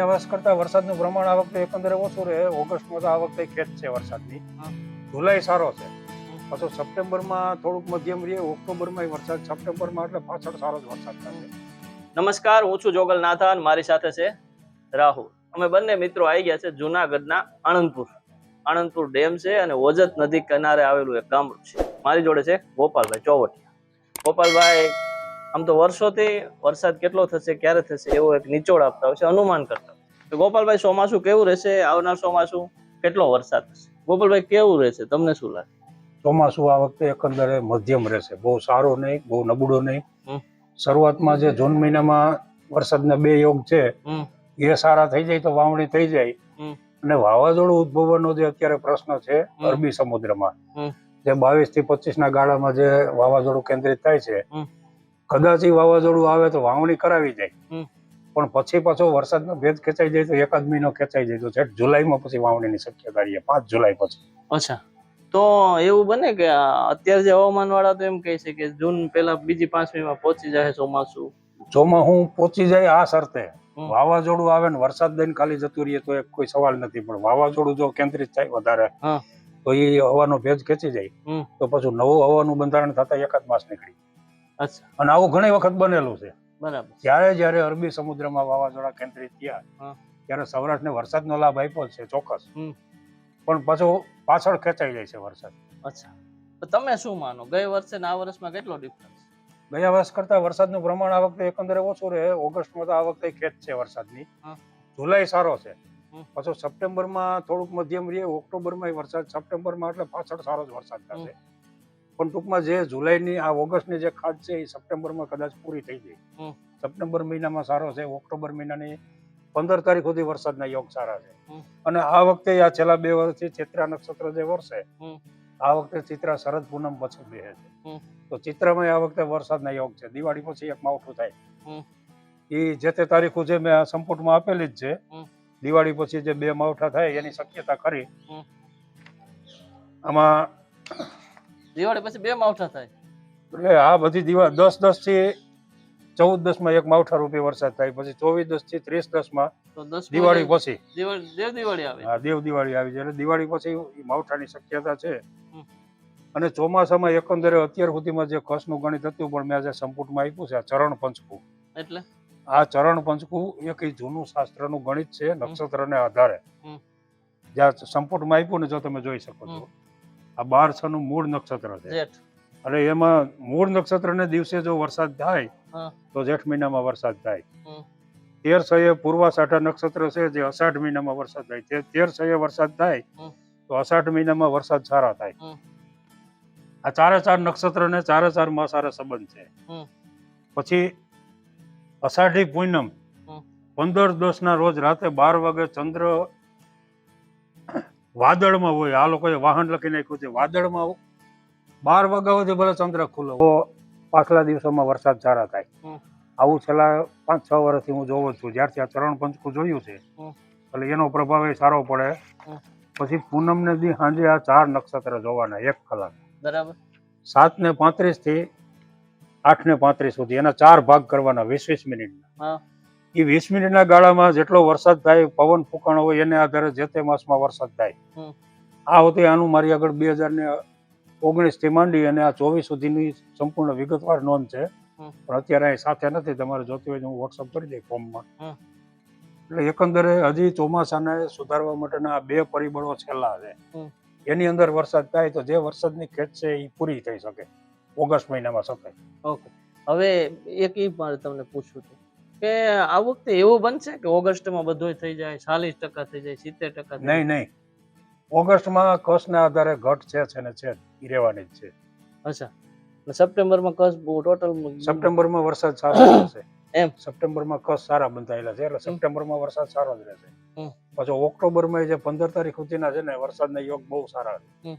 ગયા વર્ષ કરતા વરસાદનું પ્રમાણ આ વખતે એકંદરે ઓછું રહે. ઓગસ્ટમાં તો આ વખતે ખેંચ છે વરસાદની. જુલાઈ સારો છે, પાછો સપ્ટેમ્બરમાં થોડુંક મધ્યમ રહે, ઓક્ટોબરમાં વરસાદ, સપ્ટેમ્બરમાં એટલે પાછળ સારો જ વરસાદ થશે. નમસ્કાર, હું છું જોગલ નાથાન, મારી સાથે છે રાહુલ. અમે બંને મિત્રો આવી ગયા છે જુનાગઢના આણંદપુર ડેમ છે અને ઓજત નદી કિનારે આવેલું એક ગામડું છે. મારી જોડે છે ગોપાલભાઈ ચોવટિયા. ગોપાલભાઈ આમ તો વર્ષોથી વરસાદ કેટલો થશે, ક્યારે થશે એવો એક નિચોડ આપતા હોય છે, અનુમાન કરતા. તો ગોપાલભાઈ, ચોમાસું કેવું રહેશે? આવનાર ચોમાસું કેટલો વરસાદ થશે? ગોપાલભાઈ, કેવું રહેશે, તમને શું લાગે? ચોમાસું આ વખતે એકંદરે મધ્યમ રહેશે, બહુ સારો નહીં, બહુ નબળો નહીં. શરૂઆતમાં જે જૂન મહિનામાં વરસાદના 2 યોગ છે એ સારા થઈ જાય તો વાવણી થઈ જાય. અને વાવાઝોડું ઉદ્ભવવાનો જે અત્યારે પ્રશ્ન છે અરબી સમુદ્રમાં, જે 22 થી 25 ના ગાળામાં જે વાવાઝોડું કેન્દ્રિત થાય છે, કદાચ એ વાવાઝોડું આવે તો વાવણી કરાવી જાય, પણ પછી પાછો વરસાદનો ભેજ ખેંચાઈ જાય તો એકાદ મહિનો ખેંચાઈ જાય તો છેક જુલાઈમાં પછી વાવણીની શક્યતા રહે, 5 જુલાઈ પછી. અચ્છા, તો એવું બને કે અત્યારે જે હવામાન વાળા તો એમ કહે છે કે જૂન પહેલા બીજી 5મીમાં પહોંચી જાય ચોમાસું. ચોમાસું પહોંચી જાય આ શરતે, વાવાઝોડું આવે ને વરસાદ દઈને ખાલી જતું રહીએ તો કોઈ સવાલ નથી, પણ વાવાઝોડું જો કેન્દ્રિત થાય વધારે તો એ હવાનો ભેજ ખેંચી જાય તો પછી નવું હવાનું બંધારણ થતા એકાદ માસ નીકળી. અચ્છા, અને આવું ઘણી વખત બનેલું છે. બરાબર. જ્યારે અરબી સમુદ્રમાં વાવાઝોડા કેન્દ્રિત થયા ત્યારે સૌરાષ્ટ્રને વરસાદનો લાભ આપ્યો છે ચોક્કસ, પણ પાછળ ખેંચાઈ જાય છે વરસાદ. અચ્છા, તો તમે શું માનો, ગયા વર્ષે ને આ વર્ષમાં કેટલો ડિફરન્સ? ગયા વર્ષ કરતા વરસાદનું પ્રમાણ આ વખતે એકંદરે ઓછું રહે. ઓગસ્ટમાં તો આ વખતે ખેંચ છે વરસાદની. જુલાઈ સારો છે, પાછો સપ્ટેમ્બરમાં થોડુંક મધ્યમ રહે, ઓક્ટોબરમાં વરસાદ, સપ્ટેમ્બરમાં એટલે પાછળ સારો જ વરસાદ થશે. પણ ટૂંકમાં જે જુલાઈની આ ઓગસ્ટની જે ખાધ છે એ સપ્ટેમ્બરમાં કદાચ પૂરી થઈ જાય. સપ્ટેમ્બર મહિનામાં સારો છે, ઓક્ટોબર મહિનાની 15 તારીખ સુધી વરસાદના યોગ સારા છે. અને આ વખતે આ છેલ્લા 2 વર્ષથી ચૈત્રા નક્ષત્ર જે વર્ષે, આ વખતે ચિત્રા શરદ પૂનમ પછી બેસે છે, તો ચિત્રામાં આ વખતે વરસાદના યોગ છે. દિવાળી પછી એક માવઠું થાય, એ જે તે તારીખો જે મેં સંપુટમાં આપેલી જ છે. દિવાળી પછી જે 2 માવઠા થાય એની શક્યતા ખરી. આમાં દિવાળી પછી 2 માવઠા થાય એટલે આ બધી 10-10 થી 14-10 એક માવઠા રૂપે વરસાદ થાય, પછી 24-10 થી 30-10 દિવાળી પછી દેવ દિવાળી આવે. હા, દેવ દિવાળી આવી જાય એટલે દિવાળી પછી માવઠાની શક્યતા છે. અને ચોમાસામાં એકંદરે અત્યાર સુધીમાં જે કચ્છનું ગણિત હતું, પણ મેં આજે સંપુટમાં આપ્યું છે, આ ચરણ પંચકું. એટલે આ ચરણ પંચકું એક જૂનું શાસ્ત્રનું ગણિત છે નક્ષત્રને આધારે. જ્યાં સંપુટમાં આપ્યું ને, જો તમે જોઈ શકો છો, આ 12 નું મૂળ નક્ષત્ર છે. અને એમાં મૂળ નક્ષત્રને દિવસે જો વરસાદ થાય તો જેઠ મહિનામાં વરસાદ થાય. 13 પૂર્વાષાઢા નક્ષત્ર છે, જે અષાઢ મહિનામાં વરસાદ થાય. 13 વરસાદ થાય તો અષાઢ મહિનામાં વરસાદ સારા થાય. આ 4 નક્ષત્ર ને 4 માં સારા સંબંધ છે. પછી અષાઢી પૂનમ 15-10 ના રોજ રાતે 12 વાગે ચંદ્ર વાદળમાં હોય. આ લોકોએ વાહન લખી નાખ્યું છે, વાદળમાં 12 વાગ્યા સુધી ભલે ચંદ્ર ખુલ્લો તો પાછલા દિવસોમાં વરસાદ સારા થાય. આવું છેલ્લા 5-6 વર્ષથી હું જોઉં છું. જ્યારથી આ ચરણ પંચકું જોયું છે એટલે એનો પ્રભાવ એ સારો પડે. પછી પૂનમ ને દી સાંજે આ 4 નક્ષત્ર જોવાના 1 કલાક, બરાબર. 7:35 થી 8:35 સુધી એના 4 ભાગ કરવાના 20-20 મિનિટના. એ 20 મિનિટના ગાળામાં જેટલો વરસાદ થાય, પવન ફૂંકાણો હોય એને આધારે જે તે માસમાં વરસાદ થાય. આ વખતે આનું મારી આગળ 2019 થી માંડી અને આ 24 સુધીની સંપૂર્ણ વિગતવાર નોંધ છે, પણ અત્યારે અહીં સાથે નથી. તમારે જોતી હોય તો હું વોટ્સઅપ કરી દઈ ફોર્મમાં. એટલે એકંદરે હજી ચોમાસાને સુધારવા માટેના આ 2 પરિબળો છેલ્લા છે. એની અંદર વરસાદ થાય તો જે વરસાદની ખેંચ છે એ પૂરી થઈ શકે ઓગસ્ટ મહિનામાં શકાય. ઓકે, હવે એક ઈ મારે તમને પૂછવું હતું કે આ વખતે એવું બનશે કે ઓગસ્ટમાં બધું થઈ જાય, 40% થઈ જાય, 70%? નહીં, ઓગસ્ટમાં કચ્છના આધારે ઘટ છે ને છે એ રહેવાની જ છે. અચ્છા, સપ્ટેમ્બરમાં કચ્છ ટોટલ સપ્ટેમ્બરમાં વરસાદ સારો રહેશે. એમ સપ્ટેમ્બરમાં કચ્છ સારા બંધાયેલા છે એટલે સપ્ટેમ્બરમાં વરસાદ સારો જ રહેશે. પછી ઓક્ટોબરમાં જે 15 તારીખ સુધીના છે ને વરસાદના યોગ બહુ સારા છે.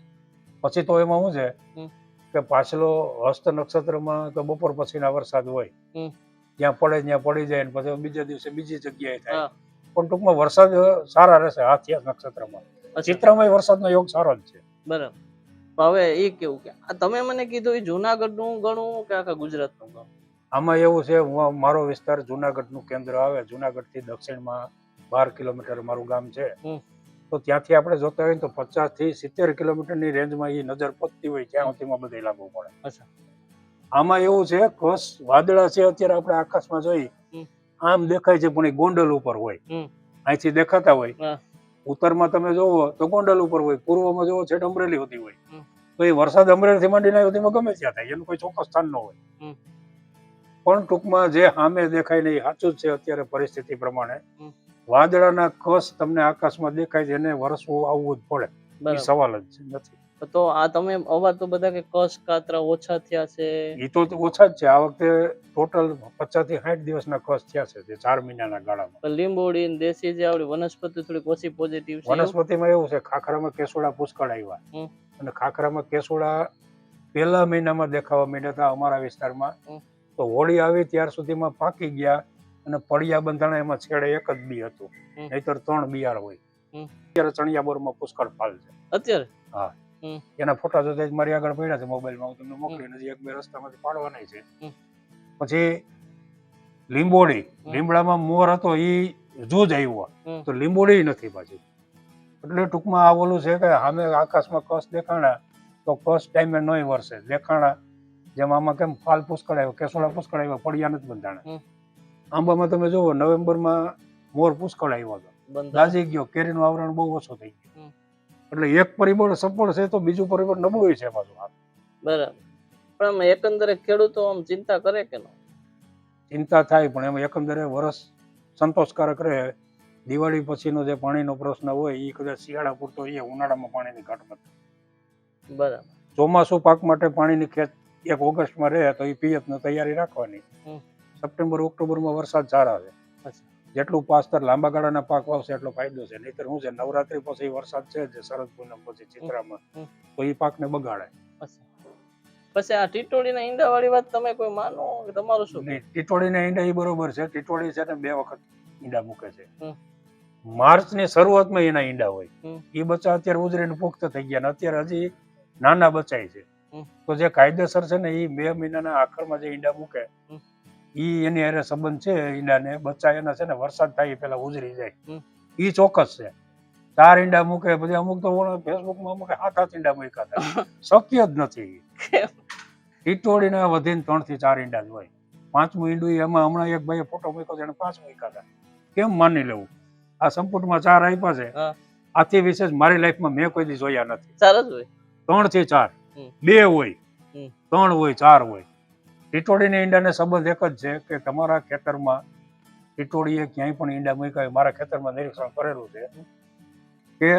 પછી તો એમાં શું છે કે પાછલો હસ્ત નક્ષત્રમાં તો બપોર પછીના વરસાદ હોય, જ્યાં પડે ત્યાં પડી જાય, પછી બીજા દિવસે બીજી જગ્યાએ થાય. પણ ટૂંકમાં વરસાદ સારા રહેશે હાથિયા નક્ષત્રમાં. ચિત્રામાં વરસાદનો યોગ સારો જ છે. બરાબર. હવે એ કેવું કે તમે મને કીધું એ જુનાગઢ નું ગણું કે આખા ગુજરાત નું ગણું? આમાં એવું છે, મારો વિસ્તાર જુનાગઢ નું કેન્દ્ર આવે. જુનાગઢ થી દક્ષિણમાં 12 કિલોમીટર મારું ગામ છે. હમ. તો ત્યાંથી આપણે જોતા હોય તો 50 થી 70 કિલોમીટરની રેન્જમાં એ નજર પતતી હોય ત્યાં સુધીમાં બધે લાગુ પડે. અચ્છા. આમાં એવું છે કસ વાદળા છે અત્યારે આપણે આકાશમાં જોઈ હમ. આમ દેખાય છે પણ એ ગોંડલ ઉપર હોય. હમ. અહીંથી દેખાતા હોય. હા. ઉત્તરમાં તમે જોવો તો ગોંડલ ઉપર હોય, પૂર્વમાં જોવો છેટ અમરેલી હોતી હોય. હમ. તો એ વરસાદ અમરેલીથી માંડીને આવ્યો તેમાં ગમે ત્યાં થાય, એનું કોઈ ચોક્કસ સ્થાન ન હોય. હમ. પણ ટૂંકમાં જે સામે દેખાય ને એ સાચું જ છે અત્યારે પરિસ્થિતિ પ્રમાણે. હમ. વાદળાના કસ તમને આકાશમાં દેખાય છે એને વરસવું આવવું જ પડે, એ બરાબર. સવાલ જ નથી. તો આ તમે અવાર તો બધા કે કસ કાતરા ઓછા થયા છે. એ તો ઓછા જ છે. આ વખતે ટોટલ 50 થી 60 દિવસના કસ થયા છે જે 4 મહિનાના ગાળામાં. પણ લીંબોડી ને દેશી જે આપણી વનસ્પતિ થોડીક ઓછી પોઝિટિવ છે એવું? વનસ્પતિમાં એવું છે ખાખરામાં કેસુડા પુષ્કળ આવ્યા. હમ. અને ખાખરામાં કેસુડા પહેલા મહિનામાં દેખાવા માંડ્યા હતા અમારા વિસ્તારમાં. હમ. તો હોળી આવી ત્યાર સુધીમાં પાકી ગયા અને પડિયા બંધાણા એમાં છેડે એક જ બી હતું, હમ. નહીતર 3 બિયાર હોય. હમ. અત્યારે ચણિયાબોરમાં પુષ્કળ ફાલ છે અત્યારે. હા. હમ. એના ફોટા જોતા જ મારી આગળ પડ્યા છે મોબાઈલમાં, હું તમને મોકલીને હજી 1-2 રસ્તામાંથી પાડવાના છે. હમ. પછી લીંબોડી, હમ. લીમડામાં મોર હતો ઈ જૂજ આવ્યો હમ. તો લીંબોડી નથી પાછી. એટલે ટૂંકમાં આ ઓલું છે કે સામે આકાશમાં કસ દેખાણા તો કસ ટાઈમે નહીં વરસે, દેખાણા જેમ આમાં કેમ ફાલ પુષ્કળ આવ્યો, કેસુડા પુષ્કળ આવ્યો, પડિયા નથી બંધાણા. હમ. આંબામાં તમે જુઓ નવેમ્બરમાં મોર પુષ્કળ આવ્યો હતો, બંધ. દાઝી ગયો, કેરીનું આવરણ બહુ ઓછું થઈ ગયું. હમ. એટલે એક પરિબળ સફળ છે તો બીજું પરિબળ નબળું છે પાછું. બરાબર. પણ આમ એકંદરે ખેડૂતો આમ ચિંતા કરે કે ન? ચિંતા થાય પણ એમાં એકંદરે વરસ સંતોષકારક રહે. દિવાળી પછીનો જે પાણીનો પ્રશ્ન હોય એ કદાચ શિયાળા પૂરતો એ ઉનાળામાં પાણીની ઘટ નથી. બરાબર. ચોમાસું પાક માટે પાણીની ખેત 1 ઓગસ્ટમાં રહે તો એ પિયતની તૈયારી રાખવાની. હમ. સપ્ટેમ્બર ઓક્ટોબરમાં વરસાદ સારા છે. અચ્છા. જેટલું પાસ્તર લાંબા ગાળાના પાક વાવશે એટલો ફાયદો છે. નહીતર શું છે નવરાત્રી પછી વરસાદ છે જે શરદ પૂનમ પછી ચિત્રામાં, હમ. તો એ પાકને બગાડે. અચ્છા. પછી આ ટીટોડીના ઈંડા વાળી વાત તમે કોઈ માનો કે તમારું શું? નહીં, ટીટોડીના ઈંડા એ બરોબર છે. ટીટોડી છે ને 2 વખત ઈંડા મૂકે છે. હમ. માર્ચની શરૂઆતમાં એના ઈંડા હોય. હમ. એ બચ્ચા અત્યારે ઉજરીને પુખ્ત થઈ ગયા ને અત્યારે હજી નાના બચ્ચાય છે. હમ. તો જે કાયદેસર છે ને એ 2 મહિનાના આખરમાં જે ઈંડા મૂકે હમ. ઈ એની હારે સંબંધ છે. ઈંડાને બચ્ચા એના છે ને વરસાદ થાય એ પેલા ઉજરી જાય. હમ. ઈ ચોક્કસ છે. 4 ઈંડા મૂકે પછી અમુક તો ફેસબુકમાં અમુક 7-8 ઈંડા મૂક્યા હતા. શક્ય જ નથી. ટીટોડીના વધીને 3 થી 4 ઈંડા જ હોય. 5મું ઈંડું એમાં હમણાં એક ભાઈએ ફોટો મૂક્યો એને 5 મૂક્યા હતા. કેમ માની લેવું? આ સંપુટમાં 4 આપ્યા છે. હા. આથી વિશેષ મારી લાઈફમાં મેં કોઈ દી જોયા નથી. 4 જ હોય. 3 થી 4. હમ. 2 હોય, હમ. 3 હોય, 4 હોય. ટીટોડીના ઈંડાને સંબંધ એક જ છે કે તમારા ખેતરમાં ટીટોડીએ ક્યાંય પણ ઈંડા મૂક્યા હોય, મારા ખેતરમાં નિરીક્ષણ કરેલું છે કે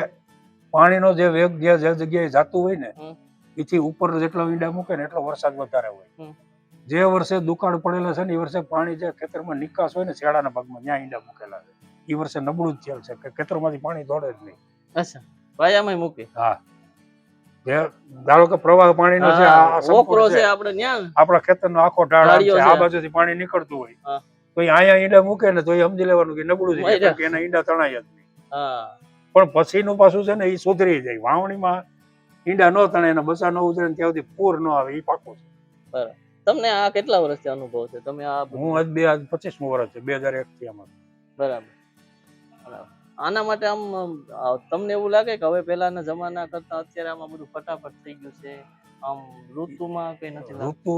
પાણીનો જે વેગ જે જગ્યાએ જાતું હોય ને હમ. એથી ઉપર જેટલો ઈંડા મૂકે ને એટલો વરસાદ વધારે હોય. હમ. જે વર્ષે દુકાળ પડેલા છે ને એ વર્ષે પાણી જે ખેતરમાં નિકાસ હોય ને શિયાળાના ભાગમાં ત્યાં ઈંડા મૂકેલા છે. એ વર્ષે નબળું જ થયેલ છે કે ખેતરમાંથી પાણી દોડે જ નહીં. અચ્છા. વાયામાં મૂકે. હા. જે ધારો કે પ્રવાહ પાણીનો છે આ ઓકરો સંપૂર્ણ છે છે આપણે ન્યા આપણા ખેતરનો આખો ઢાળ આમ ઢાળિયો છે, છે. આ બાજુથી પાણી નીકળતું હોય હા. તો એ અહીંયા ઈંડા મૂકે ને તો એ સમજી લેવાનું કે નબળું છે કારણ કે એના ઈંડા તણાય જ નહીં. હા. પણ પછીનું પાછું છે ને એ સુધરી જાય. વાવણીમાં ઈંડા ન તણે એના બચા ન ઉતરે ત્યાં સુધી પૂર ન આવે એ પાકું છે. બરાબર. તમને આ કેટલા વર્ષથી અનુભવ છે? તમે આ હું આજ 25મું વર્ષ છે, 2001 થી આમાં. બરાબર. આના માટે આમ તમને એવું લાગે કે હવે પહેલાના જમાના કરતા અત્યારે આમાં બધું ફટાફટ થઈ ગયું છે? આમ ઋતુમાં કઈ નથી લાગતું? ઋતુ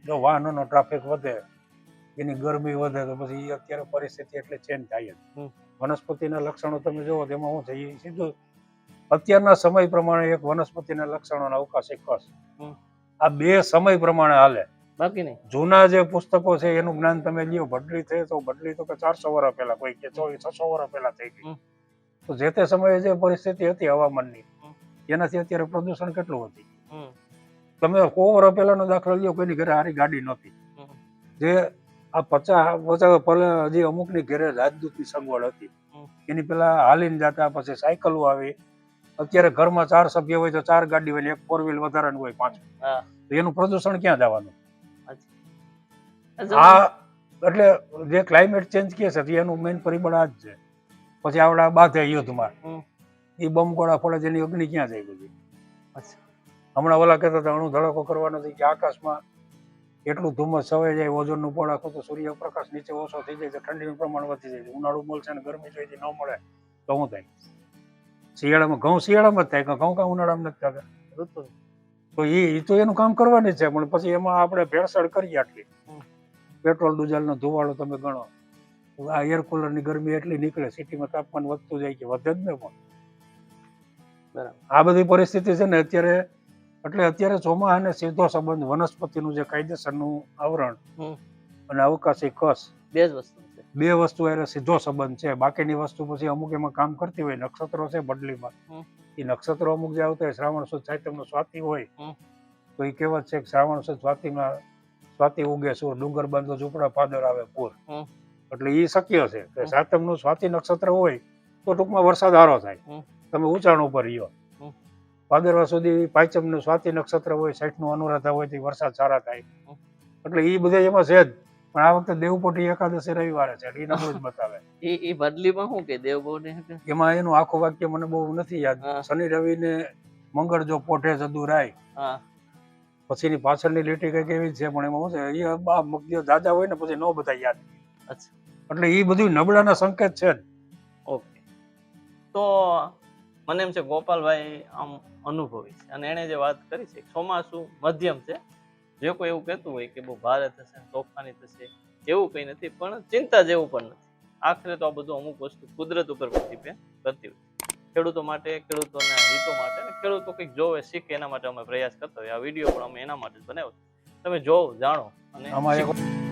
જો વાહનોનો ટ્રાફિક વધે, એની ગરમી વધે તો પછી અત્યારે પરિસ્થિતિ એટલે ચેન્જ થાય જ. વનસ્પતિના લક્ષણો તમે જુઓ તેમાં શું છે એ સીધું અત્યારના સમય પ્રમાણે એક વનસ્પતિના લક્ષણોનો અવકાશી કસ આ 2 સમય પ્રમાણે હાલે. બાકી નહીં. જૂના જે પુસ્તકો છે એનું જ્ઞાન તમે લ્યો, ભડલી થઈ તો ભડલી તો કે 400 વર્ષ પહેલા, કોઈ કે 600 વર્ષ પહેલા થઈ ગઈ. તો જે તે સમયે જે પરિસ્થિતિ હતી હવામાનની એનાથી અત્યારે પ્રદૂષણ કેટલું હતી. તમે 100 વર્ષ પહેલાનો દાખલો લ્યો, કોઈની ઘરે હારી ગાડી નહોતી. જે આ 50 હજી અમુકની ઘરે રાજદૂતની સગવડ હતી, એની પેલા હાલીને જતા, પછી સાયકલો આવી. અત્યારે ઘરમાં 4 સભ્ય હોય તો 4 ગાડી હોય, 1 4 વ્હીલ વધારાનું હોય 5. તો એનું પ્રદૂષણ ક્યાં જવાનું? આ એટલે જે ક્લાઇમેટ ચેન્જ કે છે એનું મેઇન પરિબળ આ જ છે. પછી આવડા બાધે યુદ્ધમાં એ બમ ગોળા ફોડે જેની અગ્નિ ક્યાં જાય બધી. હમણાં ઓલા કહેતા હતા અણુ ધડાકો કરવાનો નથી કે આકાશમાં એટલું ધુમ્મસ છવાઈ જાય, ઓઝોનનું પડ આખું તો સૂર્યપ્રકાશ નીચે ઓછો થઈ જાય છે, ઠંડીનું પ્રમાણ વધી જાય છે, ઉનાળુ મળશે ને ગરમી જોઈએ ન મળે તો શું થાય? શિયાળામાં ઘઉં શિયાળામાં જ થાય, ઘઉં કાં ઉનાળામાં નથી થતા? ઋતુ તો એ તો એનું કામ કરવાની જ છે, પણ પછી એમાં આપણે ભેળસેળ કરીએ આટલી. પેટ્રોલ ડીઝલનો ધુવાળો તમે ગણો, આ એર કુલરની ગરમી એટલી નીકળે, સિટીમાં તાપમાન વધતું જાય કે વધે જ ને. પણ બરાબર. આ બધી પરિસ્થિતિ છે ને અત્યારે, એટલે અત્યારે ચોમાસાને સીધો સંબંધ વનસ્પતિનું જે કાયદેસરનું આવરણ અને અવકાશી કસ, બે જ વસ્તુ છે. બે વસ્તુ એને સીધો સંબંધ છે. બાકીની વસ્તુ પછી અમુક એમાં કામ કરતી હોય. નક્ષત્રો છે બદલીમાં, એ નક્ષત્રો અમુક જે આવતા હોય, શ્રાવણ સુદ સાહિત્યનો સ્વાતિ હોય તો એ કહેવત છે કે શ્રાવણ સુદ સ્વાતિમાં સ્વાતિ ઉગે સુર, ડુંગર બાંધો ઝૂંપડા ભાદર આવે પૂર. એટલે એ શક્ય છે કે સાતમનું સ્વાતિ નક્ષત્ર હોય તો ટૂંકમાં વરસાદ સારો થાય, તમે ઊંચાણ ઉપર રહ્યો. ભાદરવા સુધી પાંચમનું સ્વાતિ નક્ષત્ર હોય, 60નું અનુરાધા હોય તો વરસાદ સારા થાય. એટલે એ બધા એમાં છે જ. પણ આ વખતે દેવપોઢી એકાદશી રવિવારે છે એટલે એ નબળું જ બતાવે. એ બદલીમાં શું કે દેવગૌરી એમાં એનું આખું વાક્ય મને બહુ નથી યાદ. શનિ રવિ ને મંગળ જો પોઢે જદુરાય, પછીની પાછળની લીટી કઈક એવી છે, પણ એમાં શું છે, એ મગજ દાદા હોય ને પછી ન બધા યાદ. એટલે એ બધું નબળાના સંકેત છે જ. ઓકે, તો મને એમ છે ગોપાલભાઈ આમ અનુભવી છે અને એને જે વાત કરી છે ચોમાસું મધ્યમ છે. જે કોઈ એવું કહેતું હોય કે બહુ ભારે થશે, તોફાની થશે, એવું કંઈ નથી, પણ ચિંતા જેવું પણ નથી. આખરે તો આ બધું અમુક વસ્તુ કુદરત ઉપર ડિપેન્ડ કરતી હોય. ખેડૂતો માટે, ખેડૂતોના હિતો માટે, અને ખેડૂતો કંઈક જોવે શીખે એના માટે અમે પ્રયાસ કરતા હોય. આ વિડીયો પણ અમે એના માટે જ બનાવ્યો. તમે જોવો, જાણો અને